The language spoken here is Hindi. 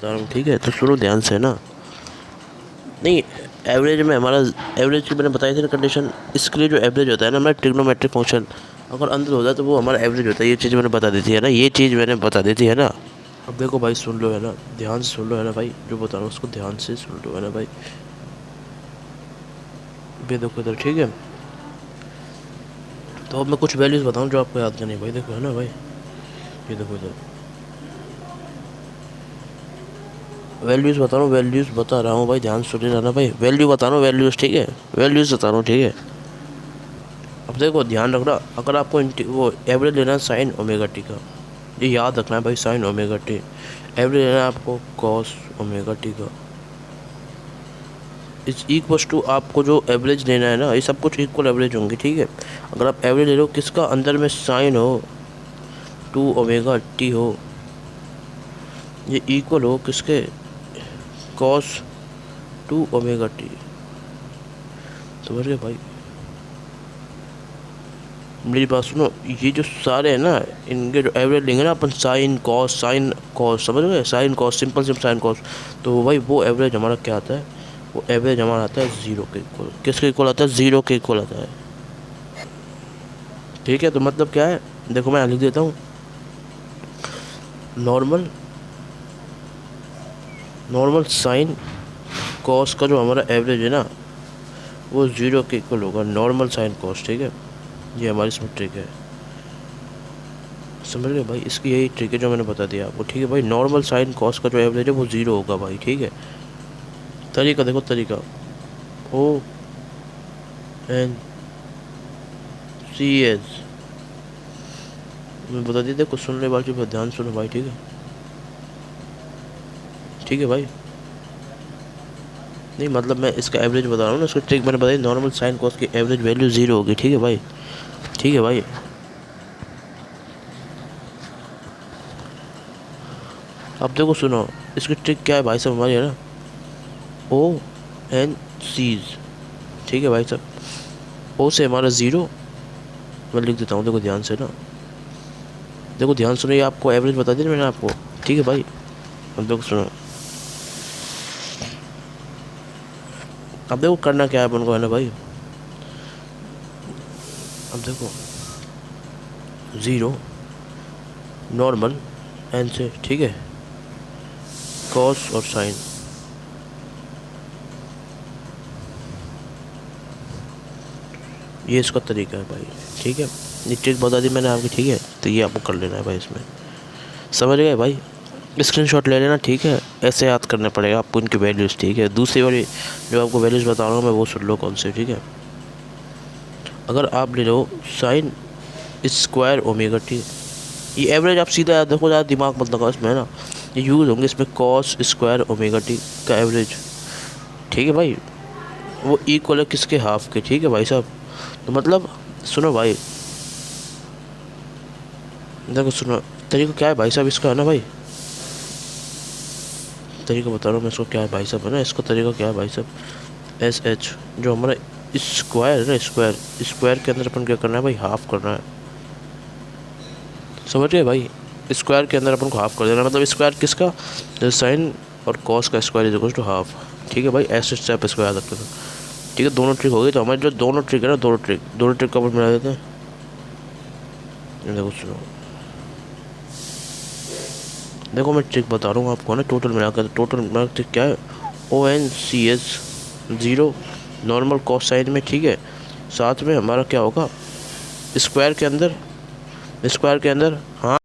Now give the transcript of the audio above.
बता रहा हूँ, ठीक है? तो सुनो ध्यान से ना। नहीं, एवरेज में हमारा, एवरेज की मैंने बताई थी ना कंडीशन। इसके लिए जो एवरेज होता है ना हमारा ट्रिग्नोमेट्रिक फंक्शन, अगर अंदर हो जाए तो वो हमारा एवरेज होता है। ये चीज़ मैंने बता दी थी है ना, ये चीज़ मैंने बता दी थी है ना। अब देखो भाई, सुन लो है ना, ध्यान से सुन लो है ना भाई, जो बता रहा हूँ उसको ध्यान से सुन लो है ना भाई। देखो इधर, ठीक है? तो अब मैं कुछ वैल्यूज़ बताऊँ जो आपको याद करनी है भाई। देखो है ना भाई, ये देखो इधर वैल्यूज़ बता रहा हूँ, वैल्यूज़ बता रहा हूँ भाई, ध्यान सुन लेना ना भाई। वैल्यू बता रहा हूँ, वैल्यूज़, ठीक है? वैल्यूज़ बता रहा हूँ, ठीक है? अब देखो ध्यान रखना, अगर आपको वो एवरेज लेना है साइन ओमेगा टी का, ये याद रखना है भाई, साइन ओमेगा टी। एवरेज लेना है आपको कॉस ओमेगा टी का। इस इक्वल्स टू आपको जो एवरेज लेना है ना, ये सब कुछ इक्वल एवरेज होंगे, ठीक है? अगर आप एवरेज ले लो किसका, अंदर में साइन हो टू ओमेगा टी हो, ये इक्वल हो किसके, कॉस टू ओमेगा टी। समझ गए भाई? मेरी बात सुनो, ये जो सारे हैं ना, इनके जो एवरेज लेंगे ना अपन, साइन कॉस, समझ गए? Sine cos, simple sine cos. तो भाई वो एवरेज हमारा क्या आता है, वो एवरेज हमारा आता है ज़ीरो के इक्वल। किसके इक्वल आता है? ज़ीरो के इक्वल आता है, ठीक है? तो मतलब क्या है, देखो मैं लिख देता हूँ। नॉर्मल नॉर्मल साइन कॉस का जो हमारा एवरेज है ना, वो ज़ीरो के इक्वल होगा, नॉर्मल साइन कॉस, ठीक है? ये हमारी इसमें ट्रिक है, समझ गए भाई? इसकी यही ट्रिक है जो मैंने बता दिया आपको, ठीक है भाई? नॉर्मल साइन कॉस का जो एवरेज है वो ज़ीरो होगा भाई, ठीक है? तरीका देखो, तरीका ओ एन सी एच मैं बता दिया। देखो सुनने वाले पर ध्यान सुनो भाई, ठीक है? ठीक है भाई? नहीं मतलब मैं इसका एवरेज बता रहा हूँ ना, इसका ट्रिक मैंने बताई। नॉर्मल साइन कॉस की एवरेज वैल्यू ज़ीरो होगी, ठीक है भाई? ठीक है भाई? अब देखो सुनो, इसकी ट्रिक क्या है भाई साहब हमारी, है ना? ओ एन सीज, ठीक है भाई साहब? ओ से हमारा ज़ीरो, मैं लिख देता हूँ, देखो ध्यान से ना, देखो ध्यान सुनो, ये आपको एवरेज बता दी ना मैंने आपको, ठीक है भाई? अब देखो सुनो, अब देखो करना क्या है अपन को, है ना भाई? अब देखो, ज़ीरो नॉर्मल एन से, ठीक है? कॉस और साइन, ये इसका तरीका है भाई, ठीक है? ये ट्रिक बता दी मैंने आपकी, ठीक है? तो ये आपको कर लेना है भाई इसमें, समझ गए भाई? स्क्रीनशॉट ले लेना, ठीक है? ऐसे याद करना पड़ेगा आपको इनकी वैल्यूज़, ठीक है? दूसरी वाली जो आपको वैल्यूज़ बता रहा हूँ मैं, वो सुन लो कौन से, ठीक है? अगर आप ले लो साइन स्क्वायर ओमेगा टी, ये एवरेज आप सीधा याद रखो, ज़्यादा दिमाग मत लगाओ इसमें, है ना? ये यूज़ होंगे इसमें कॉस स्क्वायर ओमेगा टी का एवरेज, ठीक है भाई? वो इक्वल है किसके, हाफ के, ठीक है भाई साहब? तो मतलब सुनो भाई, देखो सुनो, तरीका क्या है भाई साहब इसका, है ना भाई? तरीका बता रहा हूँ मैं इसको, क्या है भाई साहब, है ना? इसका तरीका क्या है भाई साहब? एस एच जो हमारा स्क्वायर है ना, स्क्वायर, स्क्वायर के अंदर अपन क्या करना है भाई, हाफ करना है, समझ गए भाई? स्क्वायर के अंदर अपन को हाफ कर देना, मतलब स्क्वायर किसका, साइन और कॉस का square is equal to half, ठीक है भाई? ऐसे स्टेप इसको याद रखते थे, ठीक है? दोनों ट्रिक हो गई। तो हमारे जो दोनों ट्रिक है ना, दोनों ट्रिक का अपन मिला देते हैं। देखो सुनो, देखो मैं ट्रिक बता रहा हूँ आपको ना, टोटल मिलाकर, टोटल मिला ट्रिक क्या है, O N C H zero normal cos sine में, ठीक है? साथ में हमारा क्या होगा, स्क्वायर के अंदर, हाँ